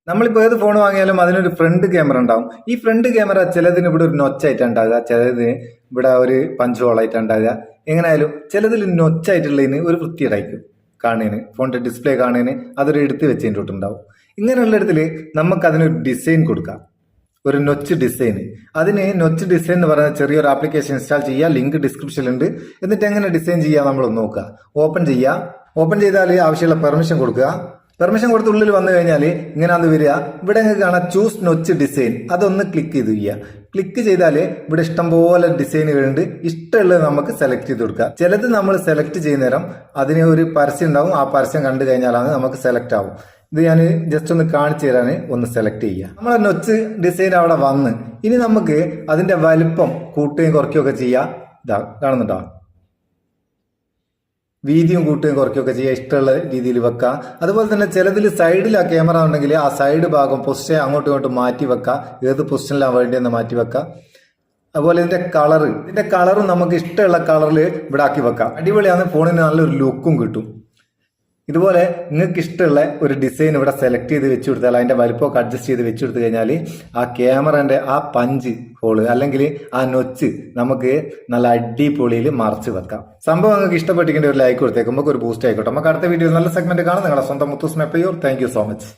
നമ്മളിപ്പോൾ ഏത് ഫോൺ വാങ്ങിയാലും അതിനൊരു ഫ്രണ്ട് ക്യാമറ ഉണ്ടാവും. ഈ ഫ്രണ്ട് ക്യാമറ ചിലതിന് ഇവിടെ ഒരു നൊച്ചായിട്ട് ഉണ്ടാകുക, ചിലതിന് ഇവിടെ ഒരു പഞ്ച് ഹോളായിട്ട് ഉണ്ടാകുക. എങ്ങനെയായാലും ചിലതിൽ നൊച്ചായിട്ടുള്ളതിന് ഒരു വൃത്തിയിടായിരിക്കും കാണുന്നതിന്, ഫോണിന്റെ ഡിസ്പ്ലേ കാണുന്നതിന് അതൊരു എടുത്ത് വെച്ചതിൻ്റെ തൊട്ടുണ്ടാവും. ഇങ്ങനെയുള്ള ഇടത്തിൽ നമുക്ക് അതിനൊരു ഡിസൈൻ കൊടുക്കാം, ഒരു നൊച്ച് ഡിസൈൻ. അതിന് നൊച്ച് ഡിസൈൻ എന്ന് പറയുന്ന ചെറിയൊരു ആപ്ലിക്കേഷൻ ഇൻസ്റ്റാൾ ചെയ്യുക, ലിങ്ക് ഡിസ്ക്രിപ്ഷനിലുണ്ട്. എന്നിട്ട് എങ്ങനെ ഡിസൈൻ ചെയ്യാം നമ്മൾ നോക്കുക. ഓപ്പൺ ചെയ്യുക. ഓപ്പൺ ചെയ്താൽ ആവശ്യമുള്ള പെർമിഷൻ കൊടുക്കുക. പെർമിഷൻ കൊടുത്ത് ഉള്ളിൽ വന്നു കഴിഞ്ഞാൽ ഇങ്ങനെയാണ് വരിക. ഇവിടെ നിങ്ങൾക്ക് കാണാം ചൂസ് നൊച്ച് ഡിസൈൻ, അതൊന്ന് ക്ലിക്ക് ചെയ്ത് ചെയ്യുക. ക്ലിക്ക് ചെയ്താൽ ഇവിടെ ഇഷ്ടംപോലെ ഡിസൈനുകളുണ്ട്. ഇഷ്ടമുള്ളത് നമുക്ക് സെലക്ട് ചെയ്ത് കൊടുക്കുക. ചിലത് നമ്മൾ സെലക്ട് ചെയ്യുന്ന നേരം അതിന് ഒരു പരസ്യം ഉണ്ടാവും, ആ പരസ്യം കണ്ടു കഴിഞ്ഞാലാണ് നമുക്ക് സെലക്ട് ആവും. ഇത് ഞാൻ ജസ്റ്റ് ഒന്ന് കാണിച്ചു തരാൻ ഒന്ന് സെലക്ട് ചെയ്യുക. നമ്മളെ നൊച്ച് ഡിസൈൻ അവിടെ വന്ന് ഇനി നമുക്ക് അതിന്റെ വലിപ്പം കൂട്ടുകയും കുറയ്ക്കുകയൊക്കെ ചെയ്യാം. ഇതാ കാണുന്നുണ്ടോ, വീതിയും കൂട്ടുകയും കുറയ്ക്കുകയൊക്കെ ചെയ്യുക, ഇഷ്ടമുള്ള രീതിയിൽ വെക്കാം. അതുപോലെ തന്നെ ചിലതിൽ സൈഡിൽ ആ ക്യാമറ ഉണ്ടെങ്കിൽ ആ സൈഡ് ഭാഗം പൊസിഷൻ അങ്ങോട്ടും ഇങ്ങോട്ടും മാറ്റി വെക്കാം, ഏത് പൊസിഷനിലാണ് വേണ്ടിയെന്ന് മാറ്റി വെക്കാം. അതുപോലെ ഇതിന്റെ കളറും നമുക്ക് ഇഷ്ടമുള്ള കളറിൽ ഇവിടെ ആക്കി വെക്കാം. അടിപൊളിയാണ്, ഫോണിന് നല്ലൊരു ലുക്കും കിട്ടും. ഇതുപോലെ നിങ്ങൾക്ക് ഇഷ്ടമുള്ള ഒരു ഡിസൈൻ ഇവിടെ സെലക്ട് ചെയ്ത് വെച്ച് കൊടുത്താൽ അതിന്റെ വലിപ്പമൊക്കെ അഡ്ജസ്റ്റ് ചെയ്ത് വെച്ച് കൊടുത്തു കഴിഞ്ഞാൽ ആ ക്യാമറന്റെ ആ പഞ്ച് ഹോള് അല്ലെങ്കിൽ ആ നൊച്ച് നമുക്ക് നല്ല അടിപൊളിയിൽ മറച്ച് വെക്കാം. സംഭവം നിങ്ങൾക്ക് ഇഷ്ടപ്പെട്ടിരിക്കേണ്ട ഒരു ലൈക്ക് കൊടുത്തേക്കും, നമുക്ക് ഒരു ബൂസ്റ്റ് ആയിക്കോട്ടെ. നമുക്ക് അടുത്ത വീഡിയോ നല്ല സെഗ്മെന്റ് കാണാം. നിങ്ങളുടെ സ്വന്തം Muthoos Meppayur. Thank you so much.